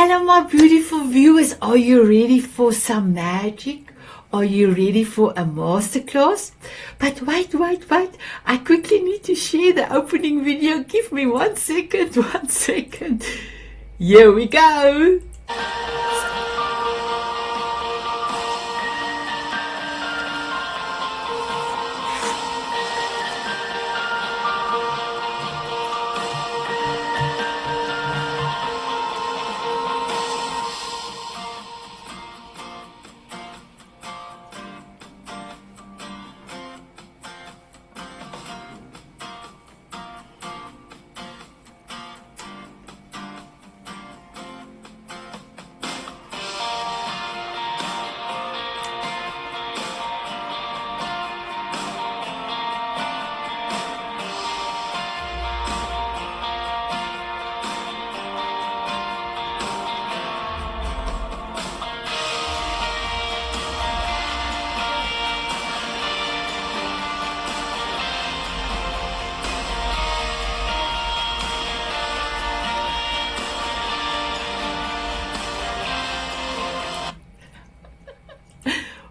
Hello, my beautiful viewers. Are you ready for some magic? Are you ready for a masterclass? But wait. I quickly need to share the opening video. Give me 1 second, 1 second. Here we go.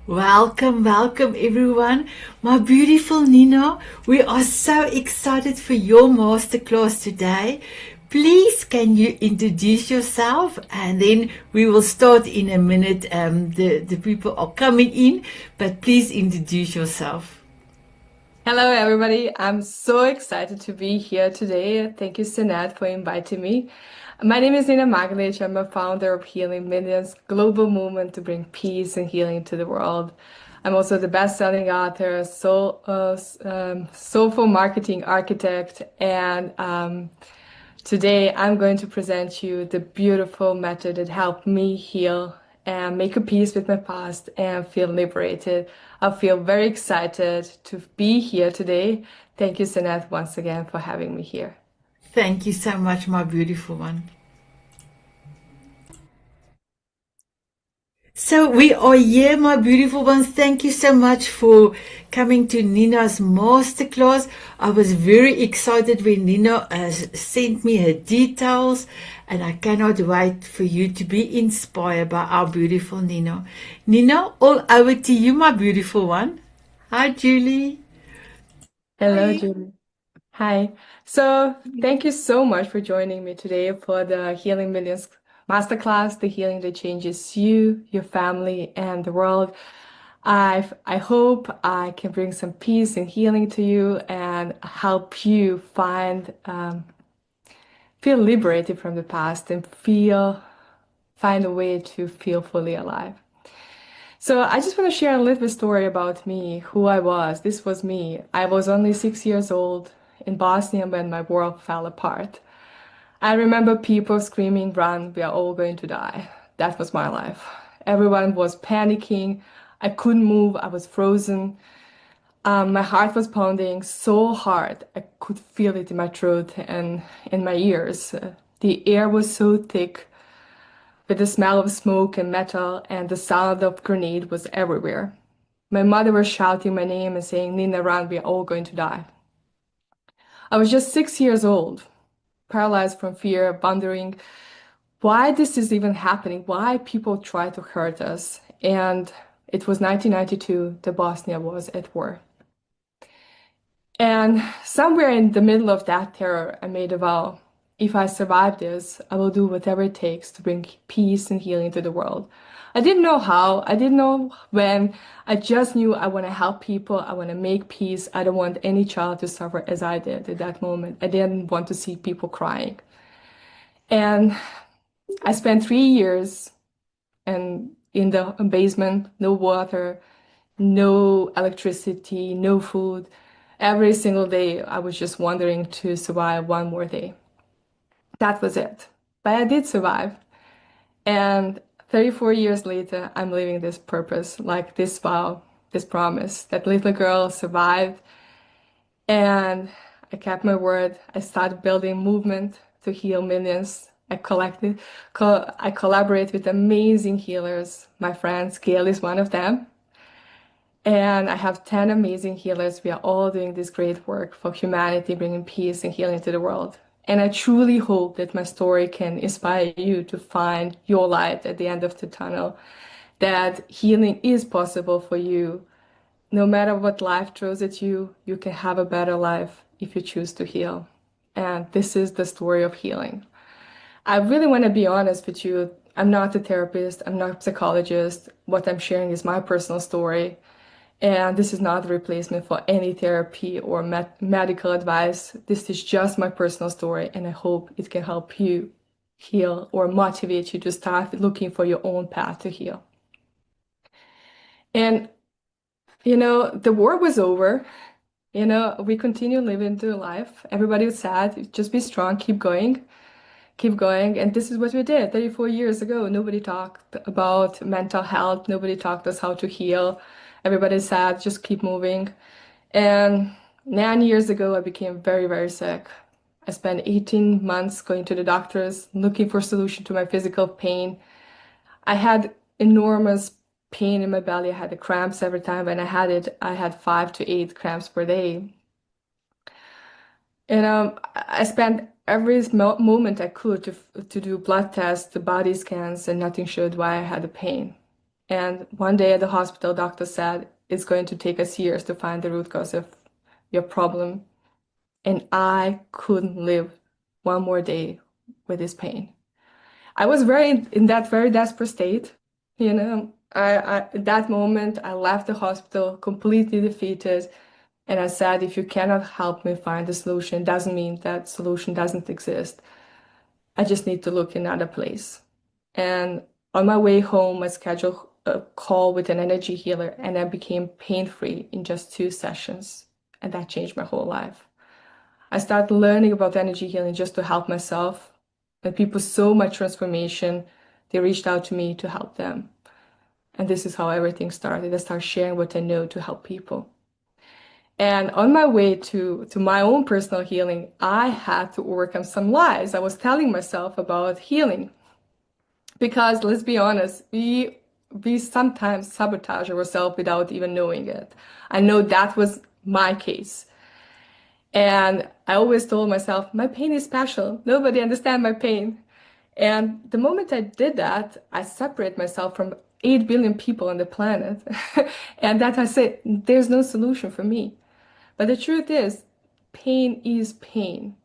Welcome everyone. My beautiful Nina, we are so excited for your masterclass today. Please can you introduce yourself, and then we will start in a minute. The people are coming in, but please introduce yourself. Hello everybody, I'm so excited to be here today. Thank you, Sanet, for inviting me. My name is Nina Maglic. I'm a founder of Healing Millions, global movement to bring peace and healing to the world. I'm also the best-selling author, soulful marketing architect, and today I'm going to present you the beautiful method that helped me heal and make a peace with my past and feel liberated. I feel very excited to be here today. Thank you, Sanet, once again for having me here. Thank you so much, my beautiful one. So we are here, my beautiful ones. Thank you so much for coming to Nina's masterclass. I was very excited when Nina sent me her details, and I cannot wait for you to be inspired by our beautiful Nina. Nina, all over to you, my beautiful one. Hi, Julie. Hello, Hi. Julie. Hi. So thank you so much for joining me today for the Healing Millions Masterclass, the healing that changes you, your family, and the world. I hope I can bring some peace and healing to you and help you feel liberated from the past and find a way to feel fully alive. So I just want to share a little story about me, who I was. This was me. I was only 6 years old in Bosnia when my world fell apart. I remember people screaming, "Run, we are all going to die." That was my life. Everyone was panicking. I couldn't move. I was frozen. My heart was pounding so hard. I could feel it in my throat and in my ears. The air was so thick with the smell of smoke and metal, and the sound of grenade was everywhere. My mother was shouting my name and saying, "Nina, run, we're all going to die." I was just 6 years old, paralyzed from fear, wondering why this is even happening, why people try to hurt us. And it was 1992, the Bosnia was at war. And somewhere in the middle of that terror, I made a vow. If I survive this, I will do whatever it takes to bring peace and healing to the world. I didn't know how, I didn't know when. I just knew I want to help people, I want to make peace. I don't want any child to suffer as I did at that moment. I didn't want to see people crying. And I spent 3 years and in the basement, no water, no electricity, no food. Every single day, I was just wondering to survive one more day. That was it. But I did survive. And 34 years later, I'm living this purpose, like this vow, this promise. That little girl survived. And I kept my word. I started building movement to heal millions. I collaborate with amazing healers. My friend Gail is one of them. And I have 10 amazing healers. We are all doing this great work for humanity, bringing peace and healing to the world. And I truly hope that my story can inspire you to find your light at the end of the tunnel, that healing is possible for you. No matter what life throws at you, you can have a better life if you choose to heal. And this is the story of healing. I really want to be honest with you. I'm not a therapist, I'm not a psychologist. What I'm sharing is my personal story. And this is not a replacement for any therapy or medical advice. This is just my personal story, and I hope it can help you heal or motivate you to start looking for your own path to heal. And, the war was over. We continue living through life. Everybody was sad. Just be strong, keep going, keep going. And this is what we did 34 years ago. Nobody talked about mental health. Nobody taught us how to heal. Everybody said, just keep moving. And 9 years ago, I became very, very sick. I spent 18 months going to the doctors, looking for a solution to my physical pain. I had enormous pain in my belly. I had the cramps every time when I had it. I had 5 to 8 cramps per day. And I spent every moment I could to do blood tests, the body scans, and nothing showed why I had the pain. And one day at the hospital, doctor said, it's going to take us years to find the root cause of your problem. And I couldn't live one more day with this pain. I was very in that very desperate state. At that moment, I left the hospital completely defeated. And I said, if you cannot help me find a solution, doesn't mean that solution doesn't exist. I just need to look in another place. And on my way home, I scheduled a call with an energy healer, and I became pain-free in just 2 sessions. And that changed my whole life. I started learning about energy healing just to help myself. And people saw my transformation. They reached out to me to help them. And this is how everything started. I started sharing what I know to help people. And on my way to my own personal healing, I had to overcome some lies I was telling myself about healing. Because let's be honest, we sometimes sabotage ourselves without even knowing it. I know that was my case. And I always told myself, my pain is special. Nobody understands my pain. And the moment I did that, I separate myself from 8 billion people on the planet. And that I said, there's no solution for me. But the truth is, pain is pain.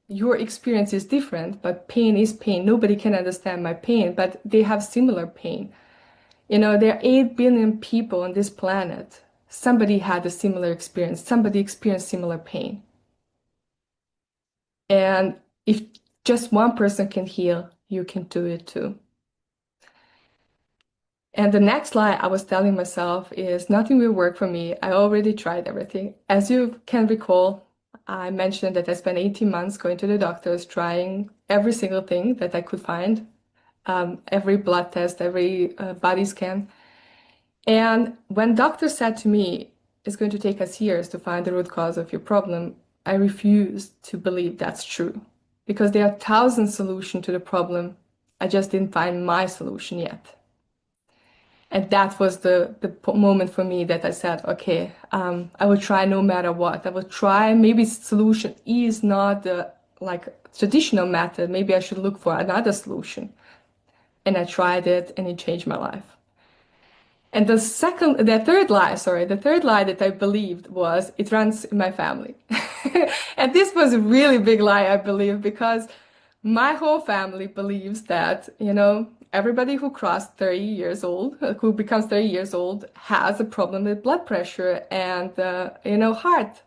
Your experience is different, but pain is pain. Nobody can understand my pain, but they have similar pain. There are 8 billion people on this planet. Somebody had a similar experience. Somebody experienced similar pain. And if just one person can heal, you can do it too. And the next lie I was telling myself is nothing will work for me. I already tried everything. As you can recall, I mentioned that I spent 18 months going to the doctors, trying every single thing that I could find, every blood test, every body scan. And when doctor said to me, it's going to take us years to find the root cause of your problem, I refused to believe that's true. Because there are thousand solutions to the problem. I just didn't find my solution yet. And that was the moment for me that I said, okay, I will try no matter what. I will try. Maybe solution is not the traditional method. Maybe I should look for another solution. And I tried it, and it changed my life. And the third lie that I believed was it runs in my family. And this was a really big lie, I believe, because my whole family believes that, everybody who crossed 30 years old, who becomes 30 years old, has a problem with blood pressure and, heart.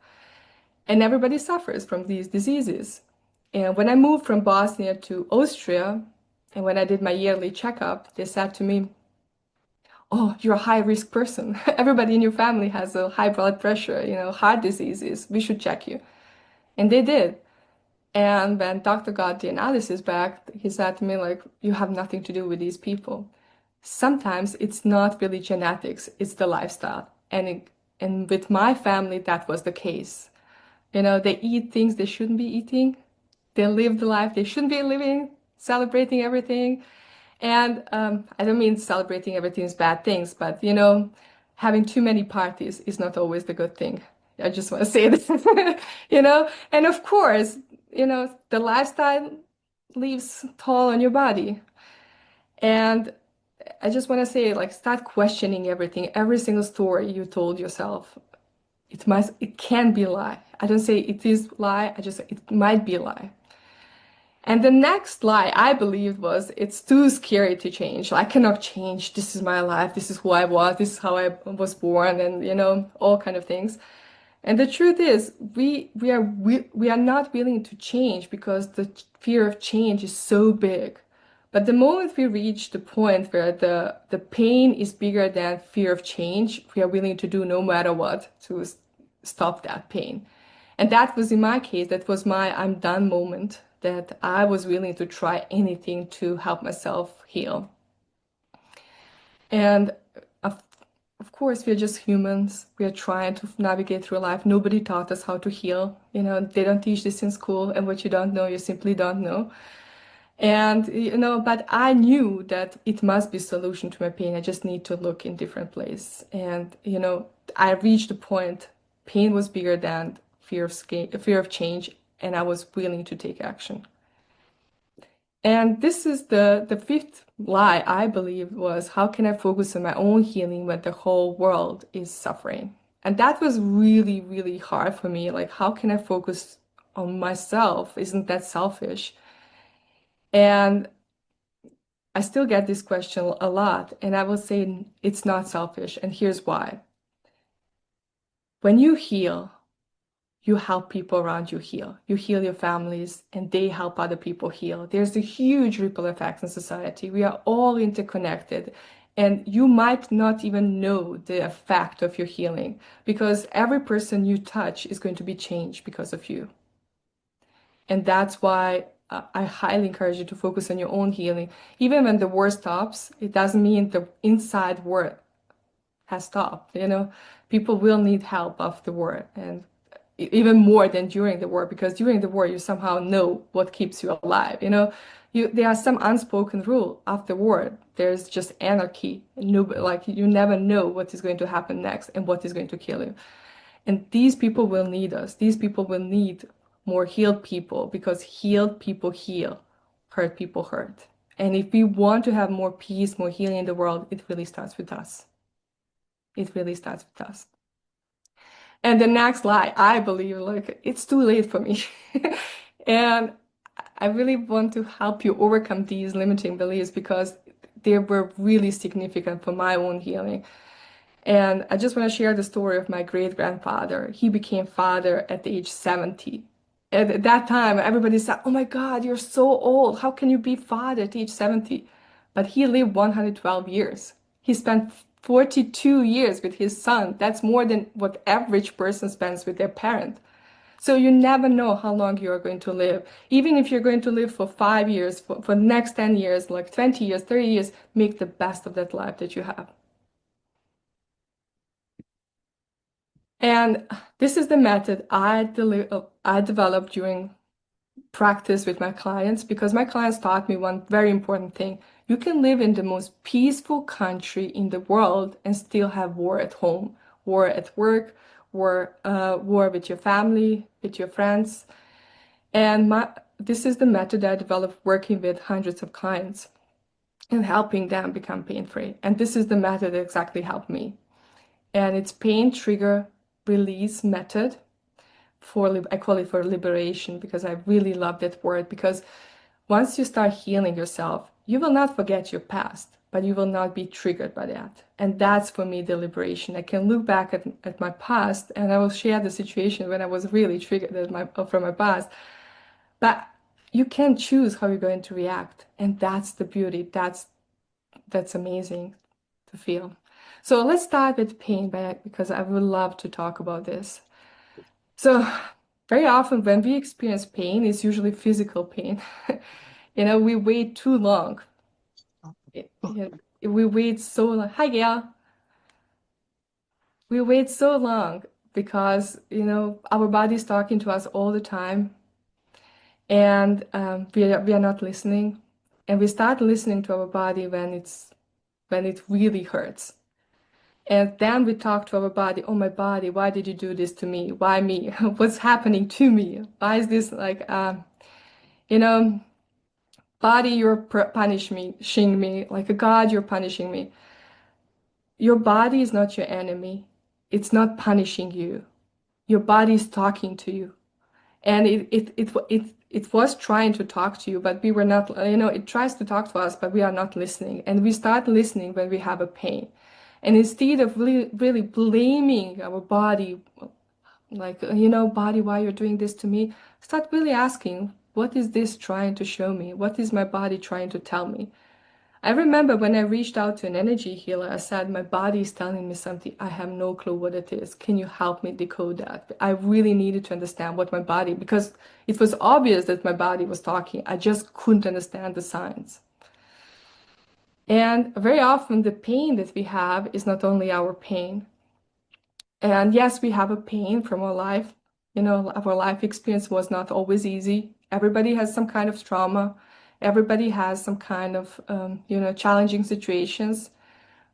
And everybody suffers from these diseases. And when I moved from Bosnia to Austria, and when I did my yearly checkup, they said to me, oh, you're a high risk person. Everybody in your family has a high blood pressure, heart diseases. We should check you. And they did. And when doctor got the analysis back, he said to me, you have nothing to do with these people. Sometimes it's not really genetics, it's the lifestyle. And with my family, that was the case. They eat things they shouldn't be eating. They live the life they shouldn't be living, celebrating everything. And I don't mean celebrating everything is bad things, but having too many parties is not always the good thing. I just want to say that, And of course, the lifestyle leaves toll on your body. And I just want to say, like, start questioning everything, every single story you told yourself. It can be a lie. I don't say it is a lie, I just say it might be a lie. And the next lie I believed was, it's too scary to change. I cannot change. This is my life. This is who I was. This is how I was born, and all kind of things. And the truth is, we are not willing to change because the fear of change is so big. But the moment we reach the point where the pain is bigger than fear of change, we are willing to do no matter what to stop that pain. And that was in my case, that was my I'm done moment, that I was willing to try anything to help myself heal. And of, of course, we're just humans. We are trying to navigate through life. Nobody taught us how to heal. They don't teach this in school, and what you don't know, you simply don't know. And, but I knew that it must be a solution to my pain. I just need to look in different place. And, I reached the point, pain was bigger than fear of change, and I was willing to take action. And this is the fifth lie I believe was, how can I focus on my own healing when the whole world is suffering? And that was really, really hard for me. Like, how can I focus on myself? Isn't that selfish? And I still get this question a lot, and I will say it's not selfish, and here's why. When you heal, you help people around you heal. You heal your families, and they help other people heal. There's a huge ripple effect in society. We are all interconnected, and you might not even know the effect of your healing, because every person you touch is going to be changed because of you. And that's why I highly encourage you to focus on your own healing. Even when the war stops, it doesn't mean the inside war has stopped. People will need help after the war, and even more than during the war, because during the war you somehow know what keeps you alive. There are some unspoken rule after war. There's just anarchy. Like, you never know what is going to happen next and what is going to kill you. And these people will need us. These people will need more healed people, because healed people heal, hurt people hurt. And if we want to have more peace, more healing in the world, it really starts with us. It really starts with us. And the next lie, I believe, like, it's too late for me. And I really want to help you overcome these limiting beliefs, because they were really significant for my own healing. And I just want to share the story of my great-grandfather. He became father at the age 70. At that time, everybody said, "Oh my God, you're so old. How can you be father at age 70?" But he lived 112 years. He spent 42 years with his son. That's more than what average person spends with their parent. So you never know how long you are going to live. Even if you're going to live for 5 years, for the next 10 years, like 20 years, 30 years, make the best of that life that you have. And this is the method I developed during practice with my clients, because my clients taught me one very important thing. You can live in the most peaceful country in the world and still have war at home, war at work, war with your family, with your friends. And this is the method I developed working with hundreds of clients and helping them become pain-free. And this is the method that exactly helped me. And it's pain trigger release method. I call it for liberation, because I really love that word. Because once you start healing yourself, you will not forget your past, but you will not be triggered by that. And that's for me the liberation. I can look back at my past, and I will share the situation when I was really triggered from my past. But you can choose how you're going to react, and that's the beauty. That's amazing to feel. So let's start with pain, because I would love to talk about this. So very often when we experience pain, it's usually physical pain. We wait too long. We wait so long. Hi, Gail. We wait so long because, our body is talking to us all the time, and we are not listening. And we start listening to our body when it really hurts. And then we talk to our body, oh, my body, why did you do this to me? Why me? What's happening to me? Why is this like, you know, body, you're punishing me, like a God, you're punishing me. Your body is not your enemy. It's not punishing you. Your body is talking to you. And it was trying to talk to you, but we were not, it tries to talk to us, but we are not listening. And we start listening when we have a pain. And instead of really, really blaming our body, like, body, why you're doing this to me, start really asking, what is this trying to show me? What is my body trying to tell me? I remember when I reached out to an energy healer, I said, my body is telling me something. I have no clue what it is. Can you help me decode that? I really needed to understand what my body, because it was obvious that my body was talking. I just couldn't understand the signs. And very often the pain that we have is not only our pain. And yes, we have a pain from our life. Our life experience was not always easy. Everybody has some kind of trauma. Everybody has some kind of, challenging situations.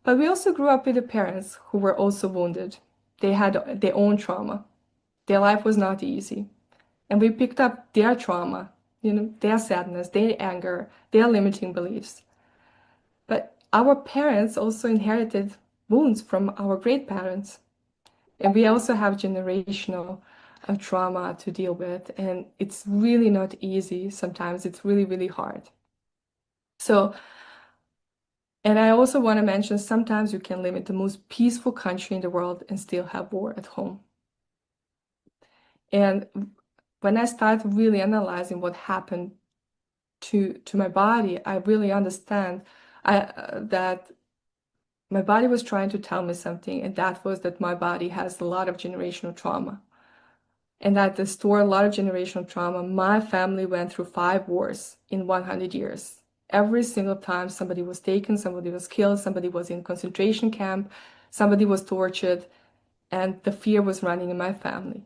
But we also grew up with the parents who were also wounded. They had their own trauma. Their life was not easy. And we picked up their trauma, their sadness, their anger, their limiting beliefs. But our parents also inherited wounds from our great parents. And we also have generational trauma to deal with. And it's really not easy. Sometimes it's really, really hard. So, and I also want to mention, sometimes you can live in the most peaceful country in the world and still have war at home. And when I start really analyzing what happened to my body, I really understand that my body was trying to tell me something, and that was that my body has a lot of generational trauma. And that they store a lot of generational trauma. My family went through 5 wars in 100 years. Every single time somebody was taken, somebody was killed, somebody was in concentration camp, somebody was tortured, and the fear was running in my family.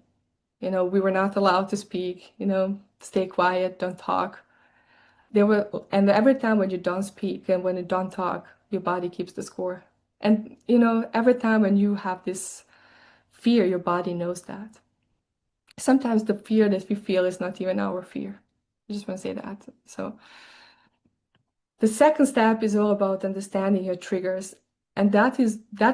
We were not allowed to speak, stay quiet, don't talk. And every time when you don't speak and when you don't talk, your body keeps the score. And, every time when you have this fear, your body knows that. Sometimes the fear that we feel is not even our fear. I just want to say that. So the second step is all about understanding your triggers. And that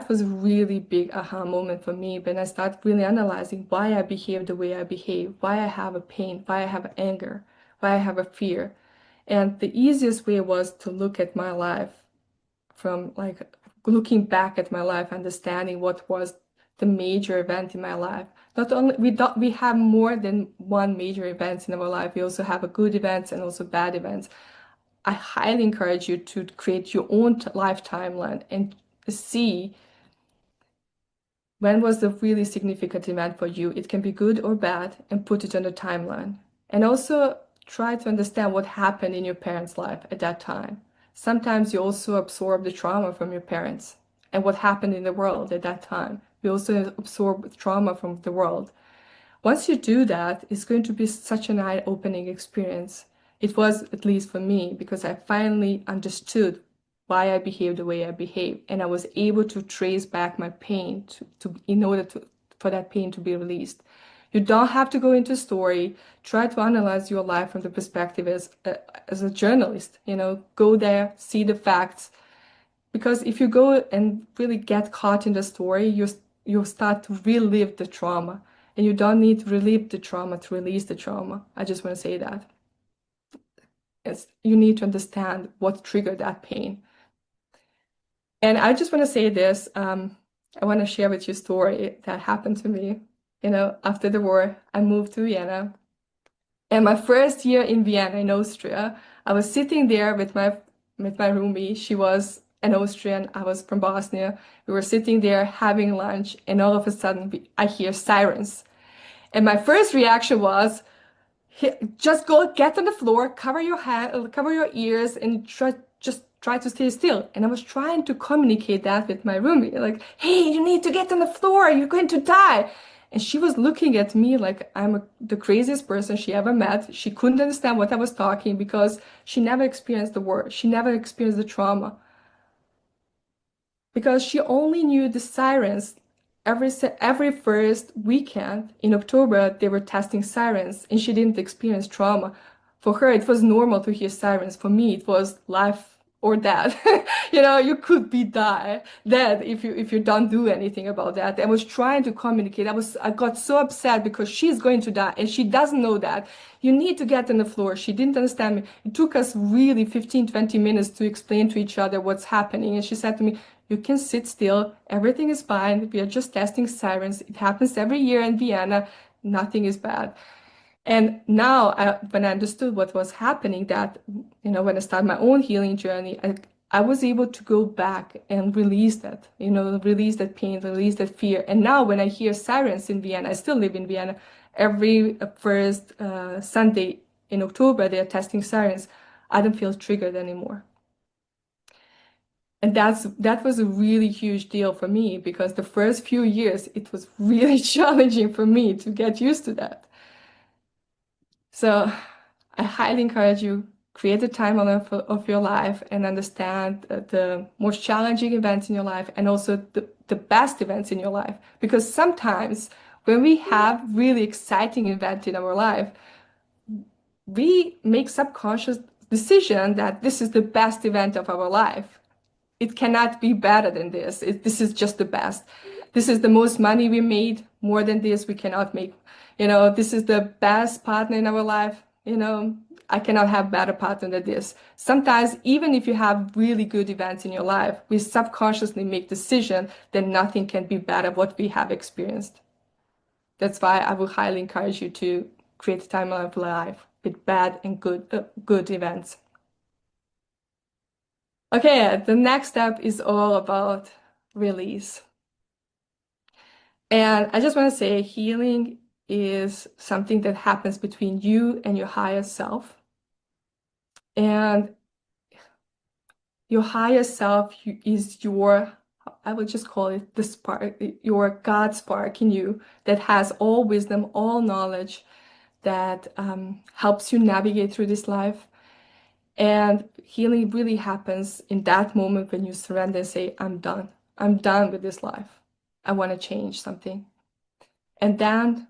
was a really big aha moment for me when I started really analyzing why I behave the way I behave, why I have a pain, why I have anger, why I have a fear. And the easiest way was to look at my life from like looking back at my life, understanding what was the major event in my life. Not only we have more than one major event in our life. We also have a good events and also bad events. I highly encourage you to create your own life timeline and see when was the really significant event for you. It can be good or bad, and put it on the timeline. And also try to understand what happened in your parents' life at that time. Sometimes you also absorb the trauma from your parents and what happened in the world at that time. We also absorb trauma from the world. Once you do that, it's going to be such an eye-opening experience. It was, at least for me, because I finally understood why I behaved the way I behaved, and I was able to trace back my pain in order for that pain to be released. You don't have to go into story. Try to analyze your life from the perspective as a journalist. Go there, see the facts. Because if you go and really get caught in the story, you start to relive the trauma. And you don't need to relive the trauma to release the trauma. I just want to say that. You need to understand what triggered that pain. And I just want to say this. I want to share with you a story that happened to me. After the war, I moved to Vienna. And my first year in Vienna, in Austria, I was sitting there with my roomie. She was an Austrian. I was from Bosnia. We were sitting there having lunch, and all of a sudden, I hear sirens. And my first reaction was, just go get on the floor, cover your head, cover your ears, and just try to stay still. And I was trying to communicate that with my roomie, like, hey, you need to get on the floor, you're going to die. And she was looking at me like I'm the craziest person she ever met. She couldn't understand what I was talking because she never experienced the war. She never experienced the trauma. because she only knew the sirens. Every first weekend in October, they were testing sirens, and she didn't experience trauma. For her, it was normal to hear sirens. For me, it was life or death. You could be dead if you don't do anything about that. I was trying to communicate. I got so upset because she's going to die and she doesn't know that. You need to get on the floor. She didn't understand me. It took us really 15, 20 minutes to explain to each other what's happening. And she said to me, you can sit still. Everything is fine. We are just testing sirens. It happens every year in Vienna. Nothing is bad. And now, when I understood what was happening, that, when I started my own healing journey, I was able to go back and release that, release that pain, release that fear. And now when I hear sirens in Vienna, I still live in Vienna, every first Sunday in October, they are testing sirens. I don't feel triggered anymore. And that was a really huge deal for me, because the first few years, it was really challenging for me to get used to that. So I highly encourage you, create a timeline of your life and understand the most challenging events in your life and also the best events in your life. Because sometimes when we have really exciting event in our life, we make subconscious decision that this is the best event of our life. It cannot be better than this. This is just the best. This is the most money we made. More than this, we cannot make. This is the best partner in our life. I cannot have better partner than this. Sometimes, even if you have really good events in your life, we subconsciously make decision that nothing can be better what we have experienced. That's why I would highly encourage you to create a timeline of life with bad and good events. Okay, the next step is all about release. And I just want to say healing is something that happens between you and your higher self. And your higher self is your, I would just call it the spark, your God spark in you that has all wisdom, all knowledge that helps you navigate through this life. And healing really happens in that moment when you surrender and say, I'm done. I'm done with this life. I want to change something. And then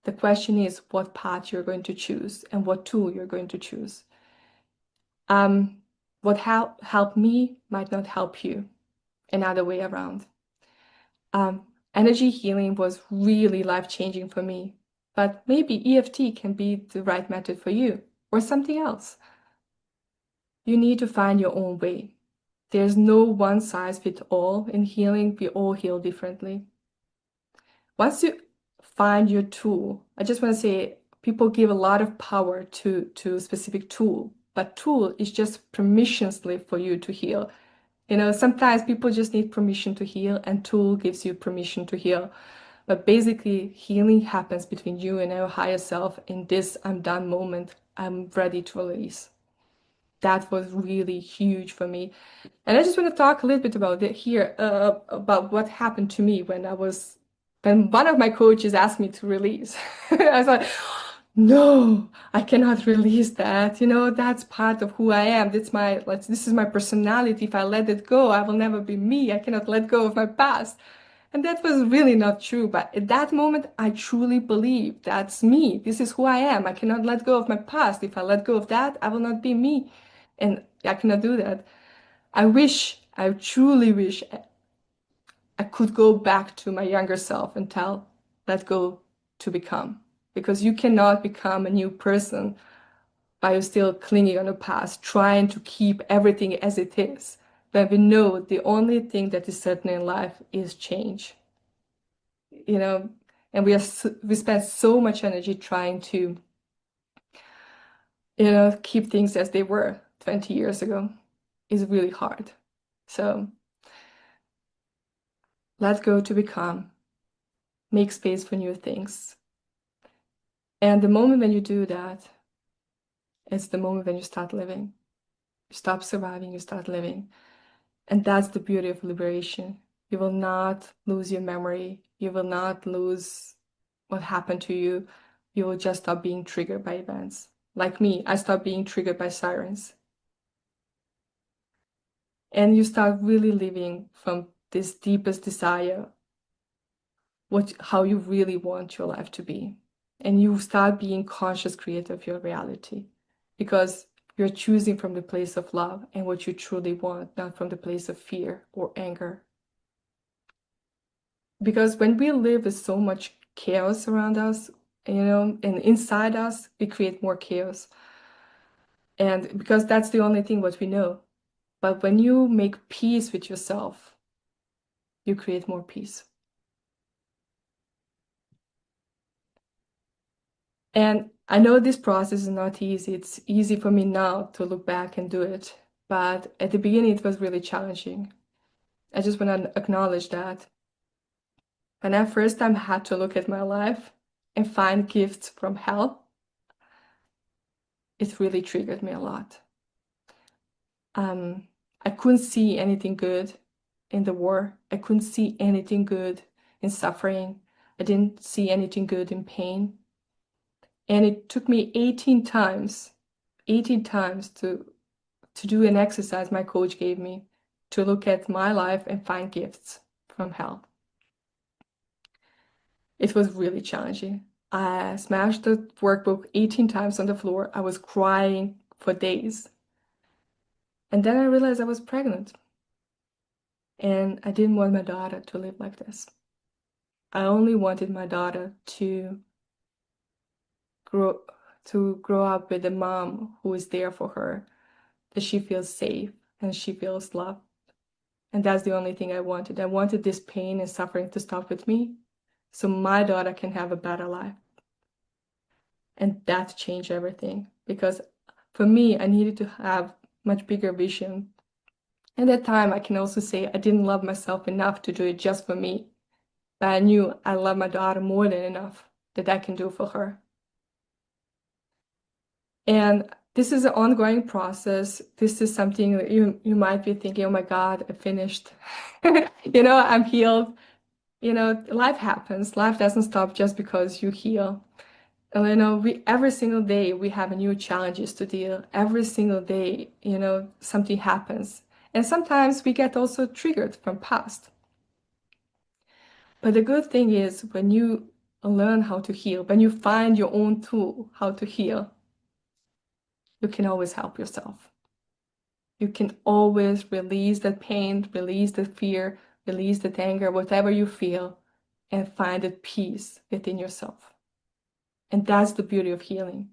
the question is what path you're going to choose and what tool you're going to choose. What helped me might not help you. Another way around. Energy healing was really life-changing for me, but maybe EFT can be the right method for you or something else. You need to find your own way. There's no one size fits all in healing. We all heal differently. Once you find your tool, I just want to say people give a lot of power to a specific tool, but tool is just permission slip for you to heal. Sometimes people just need permission to heal, and tool gives you permission to heal. But basically, healing happens between you and your higher self in this I'm done moment. I'm ready to release. That was really huge for me. And I just want to talk a little bit about it here, about what happened to me when one of my coaches asked me to release. I was like, no, I cannot release that. That's part of who I am. This is my personality. If I let it go, I will never be me. I cannot let go of my past. And that was really not true. But at that moment, I truly believed that's me. This is who I am. I cannot let go of my past. If I let go of that, I will not be me. And I cannot do that. I truly wish I could go back to my younger self and let go to become. Because you cannot become a new person by you still clinging on the past, trying to keep everything as it is. When we know the only thing that is certain in life is change. And we spend so much energy trying to, keep things as they were 20 years ago. Is really hard. So let go to become, make space for new things. And the moment when you do that, it's the moment when you start living. You stop surviving, you start living. And that's the beauty of liberation. You will not lose your memory. You will not lose what happened to you. You will just stop being triggered by events. Like me, I stopped being triggered by sirens. And you start really living from this deepest desire, how you really want your life to be. And you start being conscious creator of your reality, because you're choosing from the place of love and what you truly want, not from the place of fear or anger. Because when we live with so much chaos around us, and inside us, we create more chaos. And because that's the only thing what we know. But when you make peace with yourself, you create more peace. And I know this process is not easy. It's easy for me now to look back and do it. But at the beginning, it was really challenging. I just want to acknowledge that. When I first time had to look at my life and find gifts from hell, it really triggered me a lot. I couldn't see anything good in the war. I couldn't see anything good in suffering. I didn't see anything good in pain. And it took me 18 times to do an exercise my coach gave me to look at my life and find gifts from hell. It was really challenging. I smashed the workbook 18 times on the floor. I was crying for days. And then I realized I was pregnant. And I didn't want my daughter to live like this. I only wanted my daughter to grow up with a mom who is there for her, that she feels safe and she feels loved. And that's the only thing I wanted. I wanted this pain and suffering to stop with me, so my daughter can have a better life. And that changed everything, because for me, I needed to have much bigger vision. At that time, I can also say I didn't love myself enough to do it just for me. But I knew I love my daughter more than enough that I can do for her. And this is an ongoing process. This is something that you might be thinking, oh my God, I finished. I'm healed. Life happens. Life doesn't stop just because you heal. And every single day we have new challenges to deal. Every single day, something happens. And sometimes we get also triggered from past. But the good thing is, when you learn how to heal, when you find your own tool how to heal, you can always help yourself. You can always release that pain, release the fear, release that anger, whatever you feel, and find that peace within yourself. And that's the beauty of healing.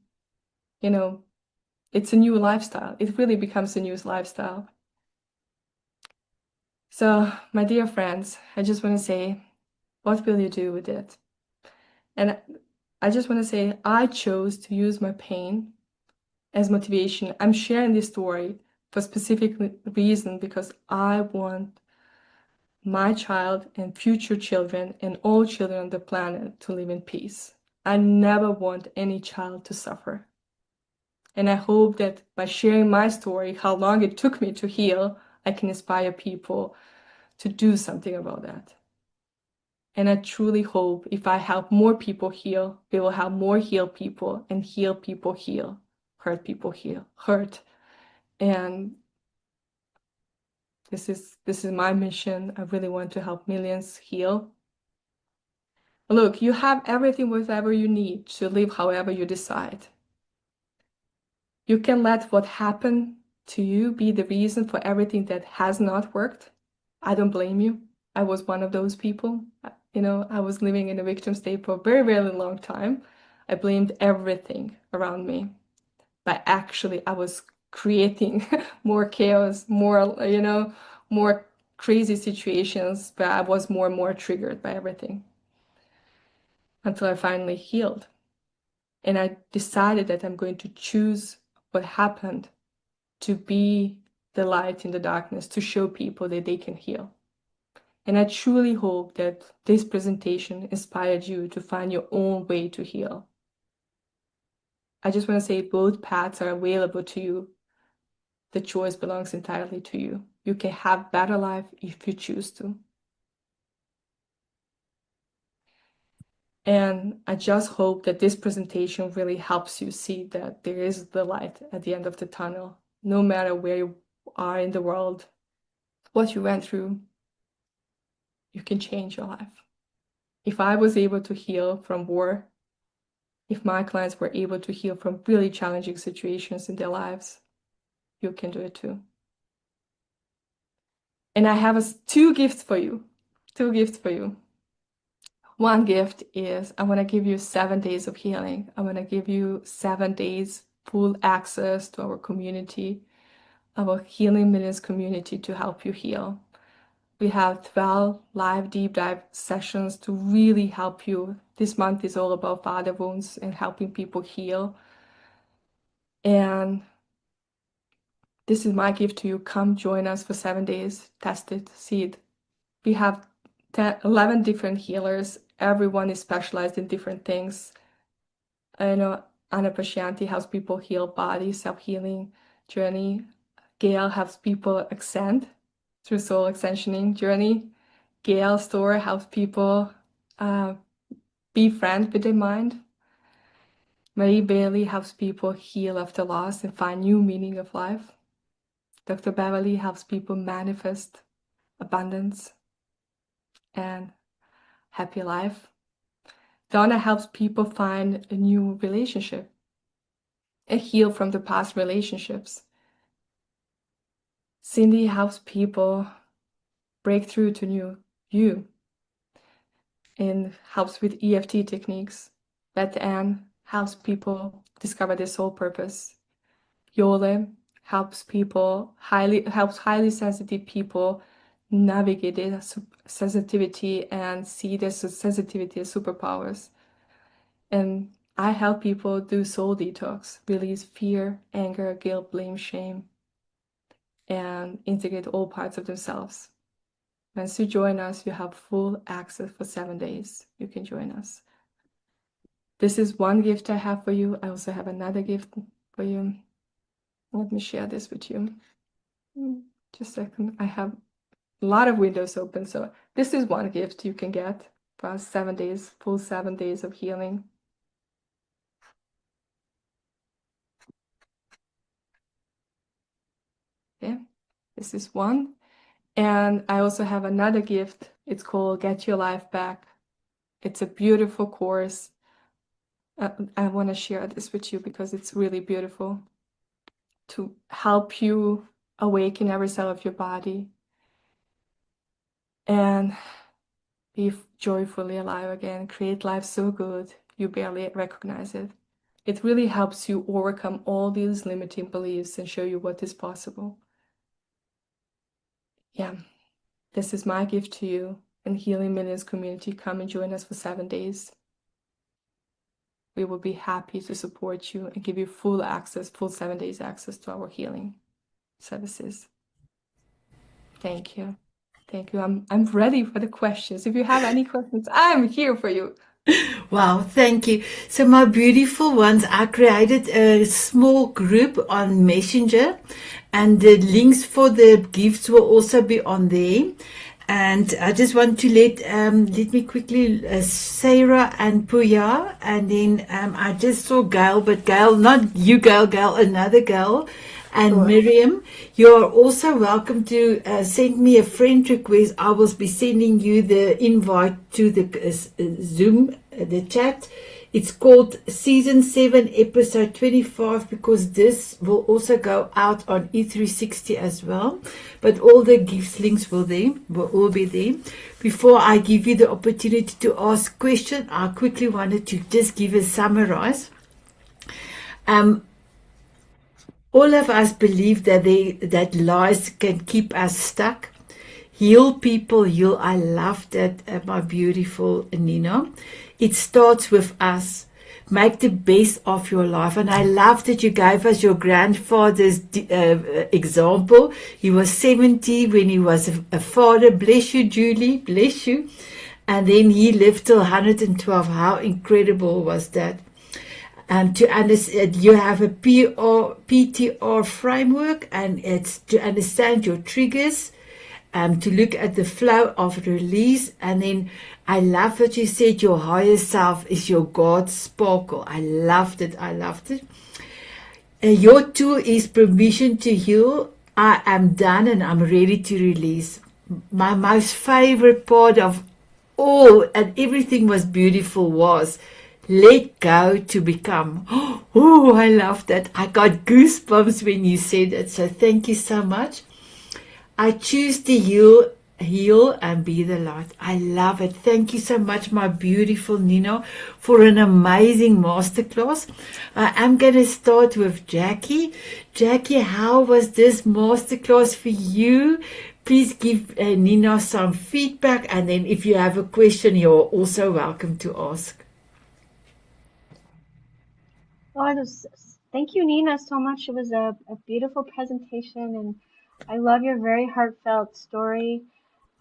It's a new lifestyle. It really becomes a new lifestyle. So, my dear friends, I just want to say, what will you do with it? And I just want to say, I chose to use my pain as motivation. I'm sharing this story for a specific reason, because I want my child and future children and all children on the planet to live in peace. I never want any child to suffer. And I hope that by sharing my story, how long it took me to heal, I can inspire people to do something about that. And I truly hope if I help more people heal, we will have more healed people, and heal people heal, hurt people heal, hurt. And this is my mission. I really want to help millions heal. Look, you have everything, whatever you need to live however you decide. You can let what happened to you be the reason for everything that has not worked. I don't blame you. I was one of those people. I was living in a victim state for a very, very long time. I blamed everything around me. But actually, I was creating more chaos, more crazy situations, but I was more and more triggered by everything until I finally healed. And I decided that I'm going to choose what happened to be the light in the darkness, to show people that they can heal. And I truly hope that this presentation inspired you to find your own way to heal. I just want to say both paths are available to you. The choice belongs entirely to you. You can have better life if you choose to. And I just hope that this presentation really helps you see that there is the light at the end of the tunnel, no matter where you are in the world, what you went through. you can change your life. If I was able to heal from war, if my clients were able to heal from really challenging situations in their lives, you can do it too. And I have two gifts for you. One gift is I want to give you 7 days of healing. I want to give you 7 days full access to our community, our Healing Millions community, to help you heal. We have 12 live deep dive sessions to really help you. This month is all about father wounds and helping people heal. And this is my gift to you. Come join us for 7 days. Test it, see it. We have 11 different healers. Everyone is specialized in different things. I know Anna Pashanti helps people heal body, self-healing journey. Gail helps people ascend through soul ascensioning journey. Gail Store helps people be friends with their mind. Marie Bailey helps people heal after loss and find new meaning of life. Dr. Beverly helps people manifest abundance and happy life. Donna helps people find a new relationship and heal from the past relationships. Cindy helps people break through to new you and helps with EFT techniques. Beth Ann helps people discover their soul purpose. Yole helps highly sensitive people navigate their sensitivity and see their sensitivity as superpowers. And I help people do soul detox, release fear, anger, guilt, blame, shame, and integrate all parts of themselves. Once you join us, you have full access for 7 days. You can join us. This is one gift I have for you. I also have another gift for you. Let me share this with you. Just a second. I have a lot of windows open. So this is one gift you can get for 7 days, full 7 days of healing. Okay, this is one. And I also have another gift. It's called Get Your Life Back. It's a beautiful course. I want to share this with you because it's really beautiful to help you awaken every cell of your body and be joyfully alive again, create life so good you barely recognize it. It really helps you overcome all these limiting beliefs and show you what is possible. Yeah, this is my gift to you and Healing Millions community. Come and join us for 7 days. We will be happy to support you and give you full 7 days access to our healing services. Thank you. I'm ready for the questions. If you have any questions, I'm here for you. Wow, thank you. So my beautiful ones, I created a small group on Messenger, and the links for the gifts will also be on there. And I just want to let me quickly, Sarah and Puya, and then I just saw Gail, but Gail, not you, Gail, another Gail. And Sure. Miriam, you're also welcome to send me a friend request. I will be sending you the invite to the Zoom, the chat. It's called Season 7, Episode 25, because this will also go out on E360 as well. But all the gifts links will all be there. Before I give you the opportunity to ask questions, I quickly wanted to just give a summarize. All of us believe that lies can keep us stuck. Heal people, heal. I love that, my beautiful Nina. It starts with us. Make the best of your life. And I love that you gave us your grandfather's example. He was 70 when he was a father. Bless you, Julie. Bless you. And then he lived till 112. How incredible was that? To understand, you have a PTR framework, and it's to understand your triggers, to look at the flow of release. And then I love that you said your higher self is your God sparkle. I loved it. Your tool is permission to heal. I am done and I'm ready to release. my most favorite part of all, and everything was beautiful, was let go to become. Oh, I love that. I got goosebumps when you said it. So thank you so much. I choose to heal and be the light. I love it. Thank you so much, my beautiful Nina, for an amazing masterclass. I am going to start with Jackie. Jackie, how was this masterclass for you? Please give Nina some feedback, and then if you have a question, you're also welcome to ask. Thank you, Nina, so much. It was a beautiful presentation, and I love your very heartfelt story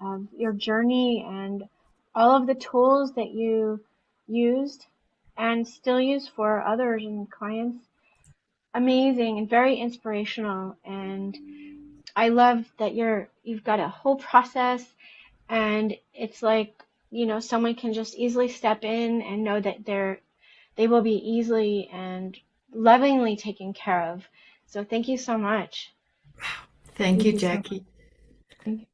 of your journey and all of the tools that you used and still use for others and clients. Amazing and very inspirational. And I love that you've got a whole process, and it's like, someone can just easily step in and know that they will be easily and lovingly taken care of. So thank you so much. Thank you, Thank you so much. Jackie. Thank you.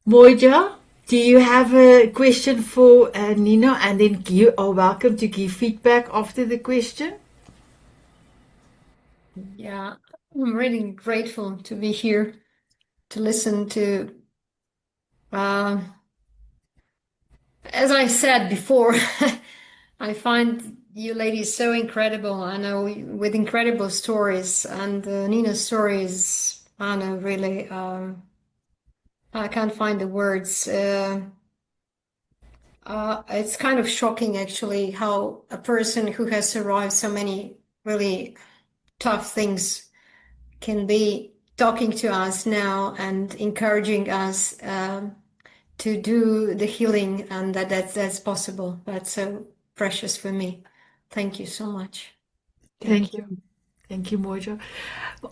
Moja, do you have a question for Nina? And then you are welcome to give feedback after the question. Yeah, I'm really grateful to be here to listen to, uh, as I said before, I find you ladies so incredible. I know with incredible stories, and Nina's stories, I know really, I can't find the words. It's kind of shocking actually how a person who has survived so many really tough things can be talking to us now and encouraging us to do the healing, and that's possible. That's so precious for me. Thank you so much. Thank Thank you. you. Thank you, Moja.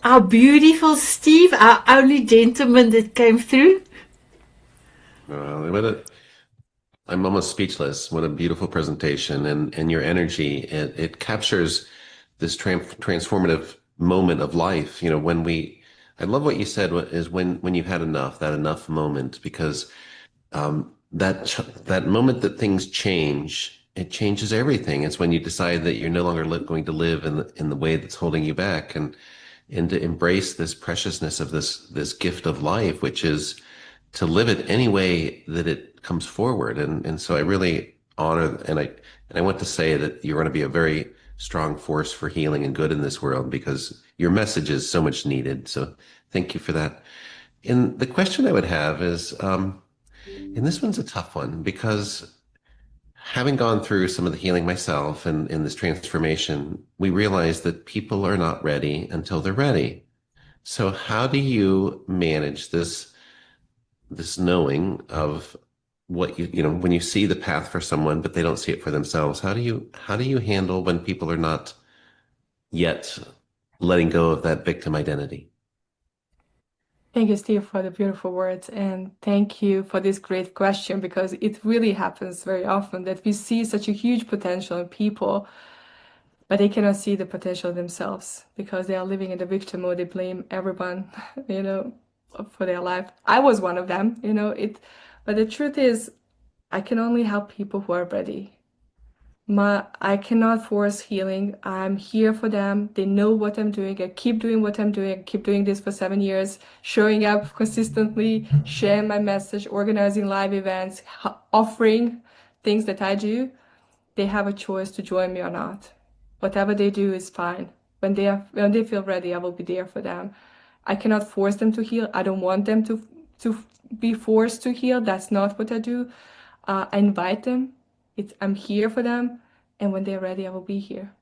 Our beautiful Steve, our only gentleman that came through. What I'm almost speechless. What a beautiful presentation, and your energy. It captures this transformative moment of life. I love what you said is when you've had enough, that enough moment, because that moment that things change, it changes everything. It's when you decide that you're no longer going to live in the way that's holding you back, and to embrace this preciousness of this gift of life, which is to live it any way that it comes forward. And so I really honor, and I want to say that you're going to be a very strong force for healing and good in this world, because your message is so much needed. So thank you for that. And the question I would have is, and this one's a tough one, because having gone through some of the healing myself and in this transformation, we realize that people are not ready until they're ready. So how do you manage this knowing of what when you see the path for someone but they don't see it for themselves? How do you handle when people are not yet letting go of that victim identity? Thank you, Steve, for the beautiful words. And thank you for this great question, because it really happens very often that we see such a huge potential in people, but they cannot see the potential themselves because they are living in the victim mode. They blame everyone, you know, for their life. I was one of them, but the truth is, I can only help people who are ready. I cannot force healing. I'm here for them. They know what I'm doing. I keep doing what I'm doing. I keep doing this for 7 years, showing up consistently, sharing my message, organizing live events, offering things that I do. They have a choice to join me or not. Whatever they do is fine. When they feel ready, I will be there for them. I cannot force them to heal. I don't want them to be forced to heal. That's not what I do. I invite them. I'm here for them, and when they're ready, I will be here.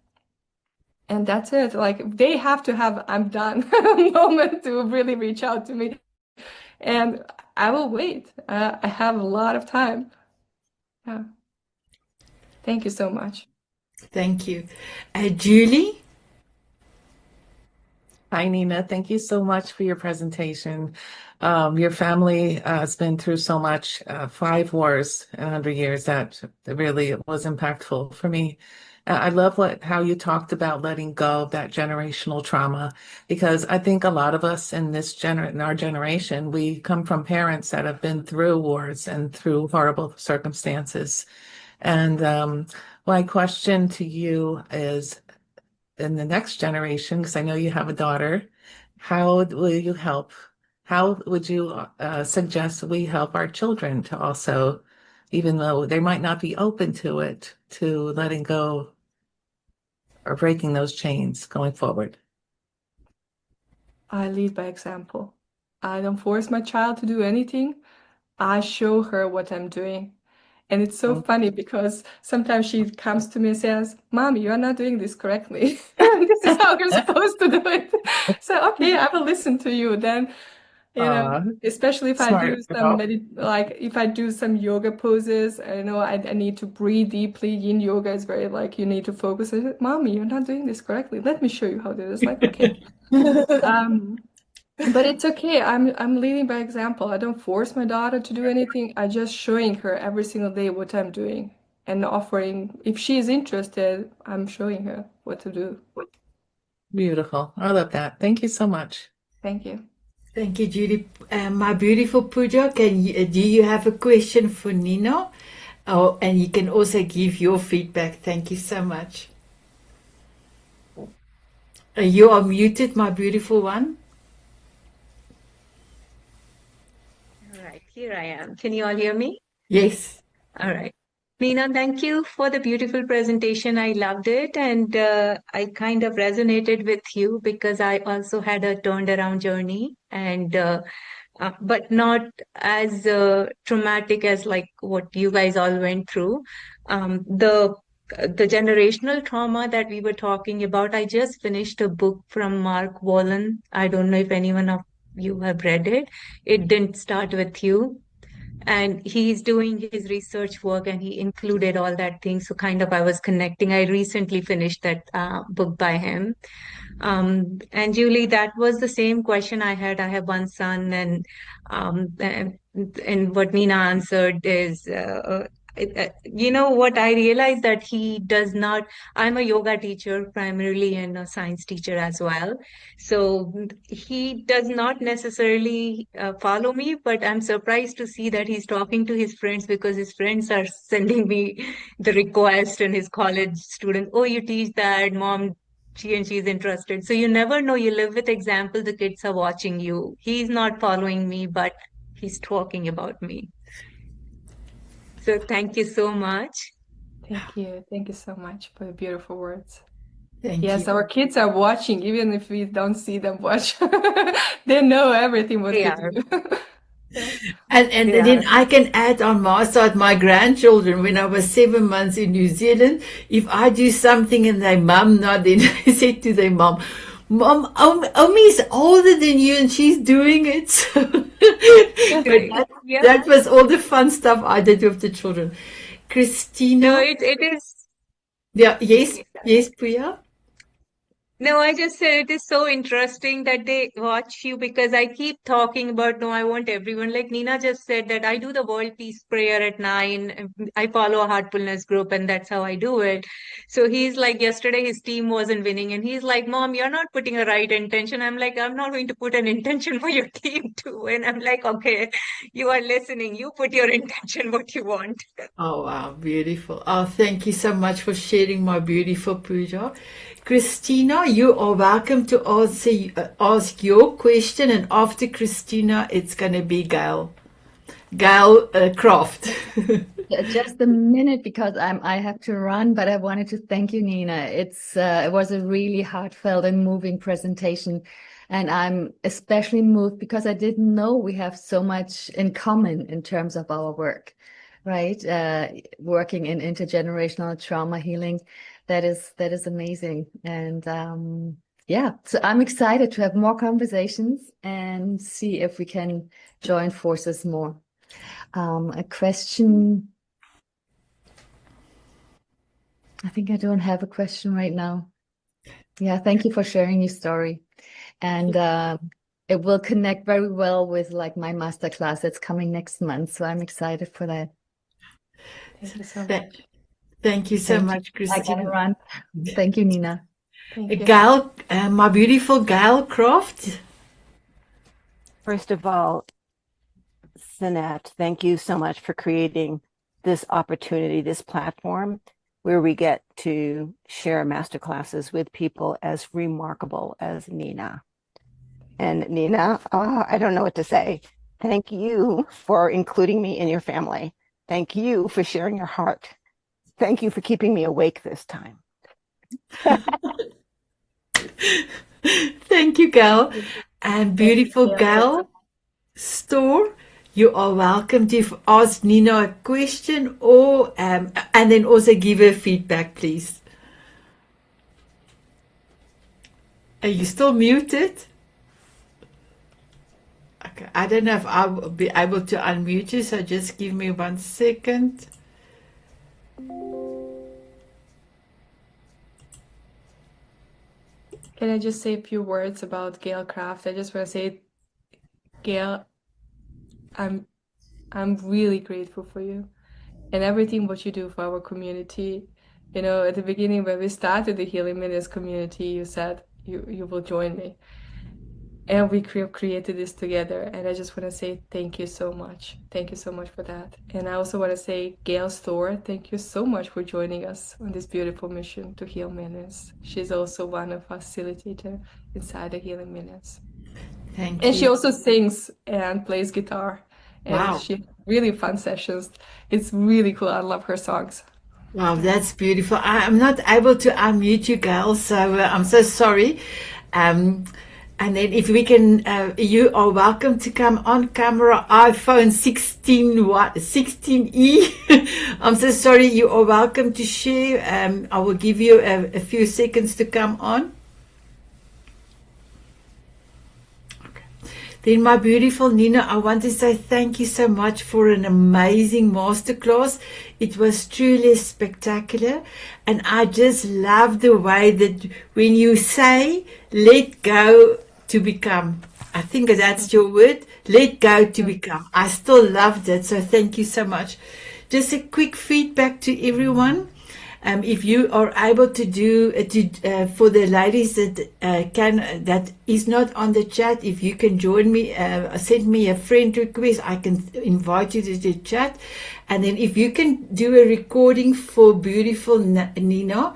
And that's it. Like, they have to have "I'm done" moment to really reach out to me, and I will wait. I have a lot of time. Yeah. Thank you so much. Thank you. Julie? Hi, Nina. Thank you so much for your presentation. Your family has been through so much, 5 wars in 100 years. That really was impactful for me. I love how you talked about letting go of that generational trauma, because I think a lot of us in in our generation, we come from parents that have been through wars and through horrible circumstances. And my question to you is, in the next generation, because I know you have a daughter, how will you help? How would you suggest we help our children to also, even though they might not be open to it, to letting go or breaking those chains going forward? I lead by example. I don't force my child to do anything. I show her what I'm doing. And it's so funny because sometimes she comes to me and says, Mommy, you're not doing this correctly. This is how you're supposed to do it. So, okay, I will listen to you then. Especially if I do Smart girl. if I do some yoga poses, I need to breathe deeply. Yin yoga is very like you need to focus. I said, Mommy, you're not doing this correctly. Let me show you how to do this. Like, okay. But it's okay. I'm leading by example. I don't force my daughter to do anything. I just showing her every single day what I'm doing and offering. If she is interested, I'm showing her what to do. Beautiful. I love that. Thank you so much. Thank you. Thank you, Judy. My beautiful Pooja, do you have a question for Nina? Oh, and you can also give your feedback. Thank you so much. You are muted, my beautiful one. All right, here I am. Can you all hear me? Yes. All right. Nina, thank you for the beautiful presentation. I loved it. And I kind of resonated with you because I also had a turned around journey and but not as traumatic as like what you guys all went through. The generational trauma that we were talking about, I just finished a book from Mark Wallen. I don't know if anyone of you have read it. It didn't start with you. And he's doing his research work and he included all that thing. So kind of I was connecting. I recently finished that book by him. And Julie, that was the same question I had. I have one son, and what Nina answered is, you know what, I realized that he does not. I'm a yoga teacher primarily and a science teacher as well. So he does not necessarily follow me, but I'm surprised to see that he's talking to his friends because his friends are sending me the request and his college students, oh, you teach that, mom, she's interested. So you never know. You live with example. The kids are watching you. He's not following me, but he's talking about me. So thank you so much. Thank you. Thank you so much for the beautiful words. Thank Yes, you. our kids are watching, even if we don't see them watch. They know everything what They we are. do. Yeah. And They then are. I can add on my side, my grandchildren, when I was 7 months in New Zealand, if I do something and their mum not, then I said to their mom, Mom, Omi's older than you and she's doing it. But Yeah. that was all the fun stuff I did with the children. No, Christina? it is. Yeah, yes, Priya? No, I just said it is so interesting that they watch you because I keep talking about, no, I want everyone. Like Nina just said that I do the world peace prayer at 9. I follow a heartfulness group and that's how I do it. So he's like, yesterday his team wasn't winning and he's like, Mom, you're not putting a right intention. I'm like, I'm not going to put an intention for your team too. And I'm like, okay, you are listening. You put your intention what you want. Oh, wow, beautiful. Oh, thank you so much for sharing, my beautiful Pooja. Christina, you are welcome to ask your question, and after Christina, it's going to be Gail. Gail Croft. Just a minute because I have to run, but I wanted to thank you, Nina. It was a really heartfelt and moving presentation, and I'm especially moved because I didn't know we have so much in common in terms of our work, right? Working in intergenerational trauma healing, that is amazing, and yeah, so I'm excited to have more conversations and see if we can join forces more. A question. I think I don't have a question right now. Yeah, thank you for sharing your story. And it will connect very well with like my masterclass that's coming next month. So I'm excited for that. Thank you so Th- much. Thank you so Thank you. much, I gotta Christine. run. Thank you, Nina. Thank you. Gail, my beautiful Gail Croft. First of all, Sanet, thank you so much for creating this opportunity, this platform where we get to share masterclasses with people as remarkable as Nina. And Nina, I don't know what to say. Thank you for including me in your family. Thank you for sharing your heart. Thank you for keeping me awake this time. Thank you, Gail. And beautiful Yeah. Gail Store, you are welcome to ask Nina a question or and then also give her feedback, please. Are you still muted? Okay, I don't know if I will be able to unmute you, so just give me 1 second. Can I just say a few words about Gail Craft? I just want to say, Gail, I'm really grateful for you and everything what you do for our community. You know, at the beginning when we started the Healing Minutes community, you said you will join me. And we created this together. And I just want to say thank you so much. Thank you so much for that. And I also want to say, Gail Store, thank you so much for joining us on this beautiful mission to heal minutes. She's also one of our facilitators inside the Healing Minutes. Thank And you. she also sings and plays guitar. And Wow. she has really fun sessions. It's really cool. I love her songs. Wow, that's beautiful. I'm not able to unmute you, Gail, so I'm so sorry. And then if we can, you are welcome to come on camera, iPhone 16E. I'm so sorry. You are welcome to share. I will give you a few seconds to come on. Then, my beautiful Nina, I want to say thank you so much for an amazing masterclass. It was truly spectacular. And I just love the way that when you say, let go to become, I think that's your word, let go to become. I still loved it. So thank you so much. Just a quick feedback to everyone. If you are able to do for the ladies that is not on the chat, if you can join me, send me a friend request, I can invite you to the chat. And then if you can do a recording for beautiful Nina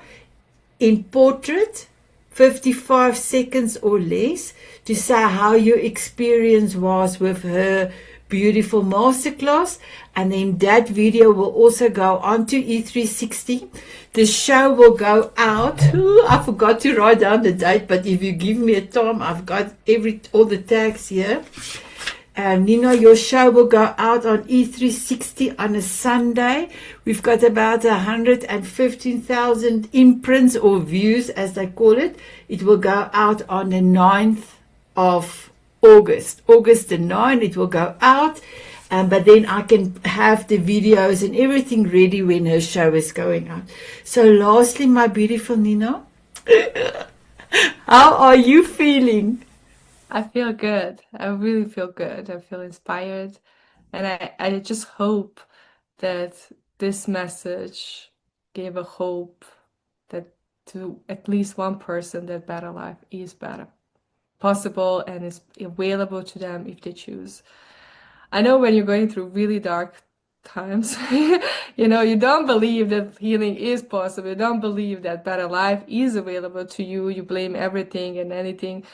in portrait, 55 seconds or less, to say how your experience was with her beautiful masterclass, and then that video will also go onto E360. The show will go out. Ooh, I forgot to write down the date, but if you give me a time, I've got all the tags here. Nina, your show will go out on E360 on a Sunday. We've got about 115,000 imprints or views, as they call it. It will go out on the 9th of August. August the 9th, it will go out. But then I can have the videos and everything ready when her show is going out. So lastly, my beautiful Nina, how are you feeling? I feel good. I really feel good. I feel inspired. And I just hope that this message gave a hope that to at least one person that better life is better possible and is available to them if they choose. I know when you're going through really dark times, you know, you don't believe that healing is possible. You don't believe that better life is available to you. You blame everything and anything.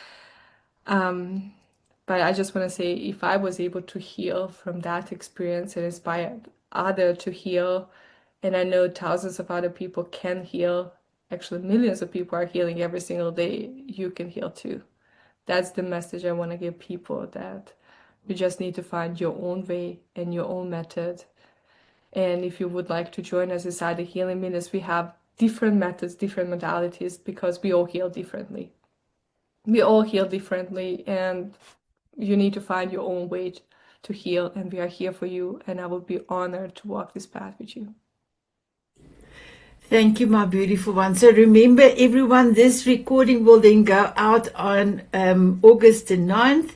But I just want to say, if I was able to heal from that experience and inspire others to heal, and I know thousands of other people can heal, actually millions of people are healing every single day, you can heal too. That's the message I want to give people, that you just need to find your own way and your own method. And if you would like to join us inside the Healing Minutes, we have different methods, different modalities, because we all heal differently. We all heal differently, and you need to find your own way to heal, and we are here for you, and I will be honored to walk this path with you. Thank you, my beautiful one. So remember, everyone, this recording will then go out on August the 9th.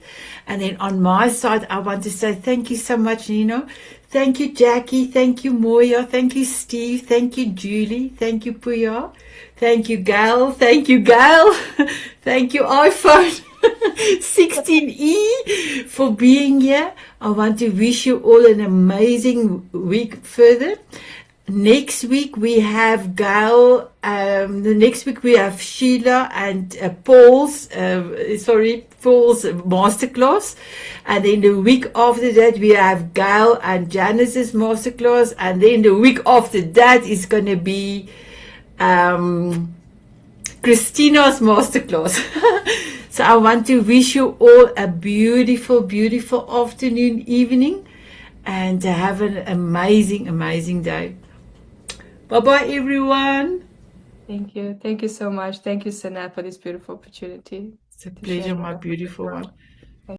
And then on my side, I want to say thank you so much, Nina. Thank you, Jackie. Thank you, Moya. Thank you, Steve. Thank you, Julie. Thank you, Puya. Thank you, Gail. Thank you, Gail. Thank you, iPhone 16E, for being here. I want to wish you all an amazing week further. Next week we have Gail. The next week we have Sheila and Paul's masterclass, and then the week after that we have Gail and Janice's masterclass, and then the week after that is going to be Christina's masterclass. So I want to wish you all a beautiful, beautiful afternoon, evening, and have an amazing, amazing day. Bye-bye, everyone. Thank you. Thank you so much. Thank you, Sanet, for this beautiful opportunity. It's a pleasure, my beautiful one.